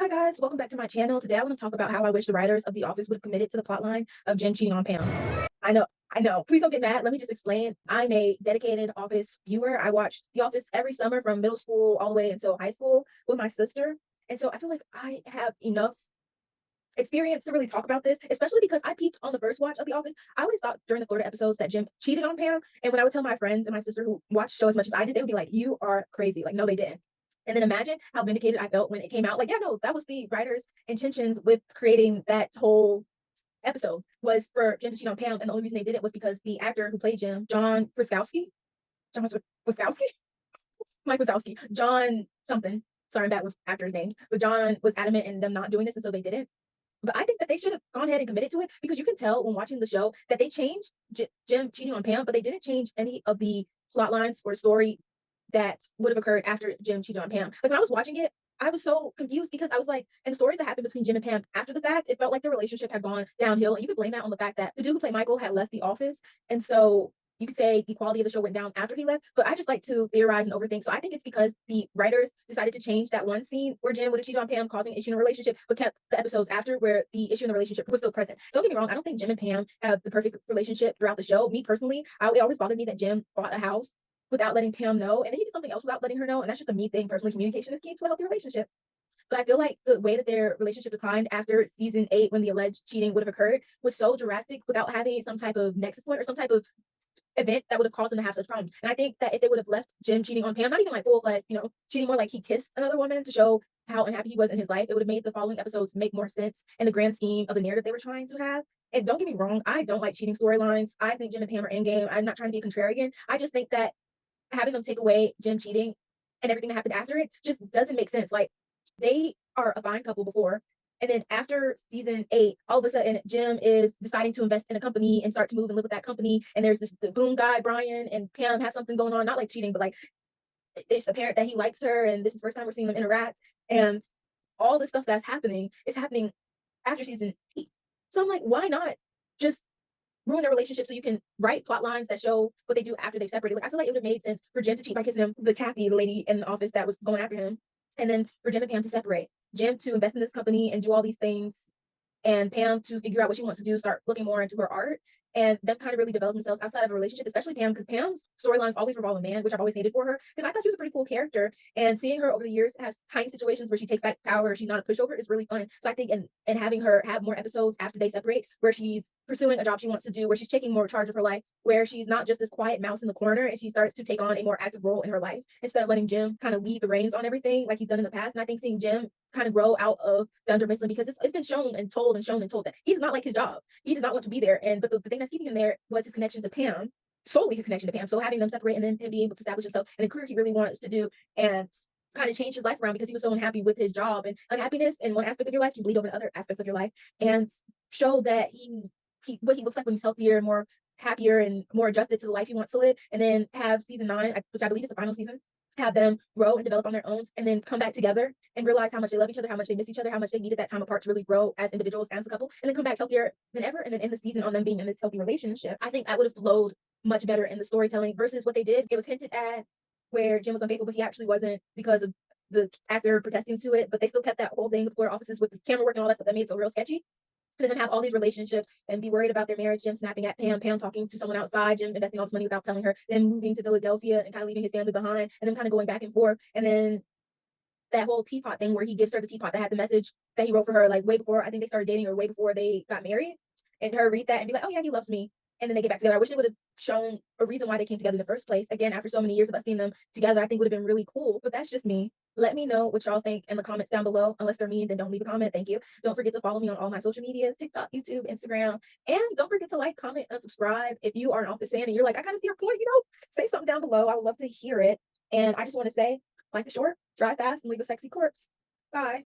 Hi guys, welcome back to my channel. Today I want to talk about how I wish the writers of The Office would have committed to the plotline of Jim cheating on Pam. I know. Please don't get mad. Let me just explain. I'm a dedicated Office viewer. I watched The Office every summer from middle school all the way until high school with my sister. And so I feel like I have enough experience to really talk about this, especially because I peeped on the first watch of The Office. I always thought during the Florida episodes that Jim cheated on Pam. And when I would tell my friends and my sister who watched the show as much as I did, they would be like, "You are crazy." Like, no, they didn't. And then imagine how vindicated I felt when it came out. Like, yeah, no, that was the writer's intentions with creating that whole episode was for Jim to cheat on Pam. And the only reason they did it was because the actor who played Jim, John Wiskowski, Mike Wazowski, John something. Sorry, I'm bad with actors' names, but John was adamant in them not doing this, and so they didn't. But I think that they should have gone ahead and committed to it because you can tell when watching the show that they changed Jim cheating on Pam, but they didn't change any of the plot lines or story that would have occurred after Jim cheated on Pam. Like when I was watching it, I was so confused because I was like, and the stories that happened between Jim and Pam after the fact, it felt like their relationship had gone downhill. And you could blame that on the fact that the dude who played Michael had left the office. And so you could say the quality of the show went down after he left, but I just like to theorize and overthink. So I think it's because the writers decided to change that one scene where Jim would have cheated on Pam, causing an issue in a relationship, but kept the episodes after where the issue in the relationship was still present. Don't get me wrong, I don't think Jim and Pam have the perfect relationship throughout the show. Me personally, it always bothered me that Jim bought a house without letting Pam know, and then he did something else without letting her know, and that's just a me thing. Personally, communication is key to a healthy relationship. But I feel like the way that their relationship declined after season 8, when the alleged cheating would have occurred, was so drastic without having some type of nexus point or some type of event that would have caused him to have such problems. And I think that if they would have left Jim cheating on Pam, not even like full fledged, cheating more like he kissed another woman to show how unhappy he was in his life, it would have made the following episodes make more sense in the grand scheme of the narrative they were trying to have. And don't get me wrong, I don't like cheating storylines. I think Jim and Pam are in game. I'm not trying to be a contrarian. I just think that having them take away Jim cheating and everything that happened after it just doesn't make sense. Like they are a fine couple before. And then after season 8, all of a sudden Jim is deciding to invest in a company and start to move and live with that company. And there's the boom guy, Brian, and Pam have something going on, not like cheating, but like it's apparent that he likes her. And this is the first time we're seeing them interact. And all the stuff that's happening is happening after season 8. So I'm like, why not just ruin their relationship so you can write plot lines that show what they do after they've separated? Like I feel like it would have made sense for Jim to cheat by kissing him, the Kathy, the lady in the office that was going after him, and then for Jim and Pam to separate. Jim to invest in this company and do all these things, and Pam to figure out what she wants to do, start looking more into her art, and them kind of really develop themselves outside of a relationship, especially Pam, because Pam's storylines always revolve a man, which I've always hated for her, because I thought she was a pretty cool character. And seeing her over the years have tiny situations where she takes back power, she's not a pushover, is really fun. So I think and having her have more episodes after they separate, where she's pursuing a job she wants to do, where she's taking more charge of her life, where she's not just this quiet mouse in the corner, and she starts to take on a more active role in her life instead of letting Jim kind of lead the reins on everything like he's done in the past. And I think seeing Jim kind of grow out of Dunder Mifflin, because it's been shown and told and shown and told that he does not like his job. He does not want to be there. And but the thing that's keeping him there was his connection to Pam, solely his connection to Pam. So having them separate and then him being able to establish himself in a career he really wants to do and kind of change his life around because he was so unhappy with his job. And unhappiness in one aspect of your life can bleed over to other aspects of your life, and show that he what he looks like when he's healthier and more happier and more adjusted to the life he wants to live. And then have season 9, which I believe is the final season, have them grow and develop on their own, and then come back together and realize how much they love each other, how much they miss each other, how much they needed that time apart to really grow as individuals, as a couple, and then come back healthier than ever, and then end the season on them being in this healthy relationship. I think that would have flowed much better in the storytelling versus what they did. It was hinted at where Jim was unfaithful, but he actually wasn't, because of the actor protesting to it, but they still kept that whole thing with Florida offices with the camera work and all that stuff that made it feel real sketchy. And then have all these relationships and be worried about their marriage, Jim snapping at Pam, Pam talking to someone outside, Jim investing all this money without telling her, then moving to Philadelphia and kind of leaving his family behind, and then kind of going back and forth. And then that whole teapot thing where he gives her the teapot that had the message that he wrote for her, like way before I think they started dating or way before they got married, and her read that and be like, oh yeah, he loves me. And then they get back together. I wish it would have shown a reason why they came together in the first place. Again, after so many years of us seeing them together, I think would have been really cool. But that's just me. Let me know what y'all think in the comments down below. Unless they're mean, then don't leave a comment. Thank you. Don't forget to follow me on all my social medias, TikTok, YouTube, Instagram. And don't forget to like, comment, and subscribe. If you are an Office fan and you're like, I kind of see your point, say something down below. I would love to hear it. And I just want to say, life is short, drive fast, and leave a sexy corpse. Bye.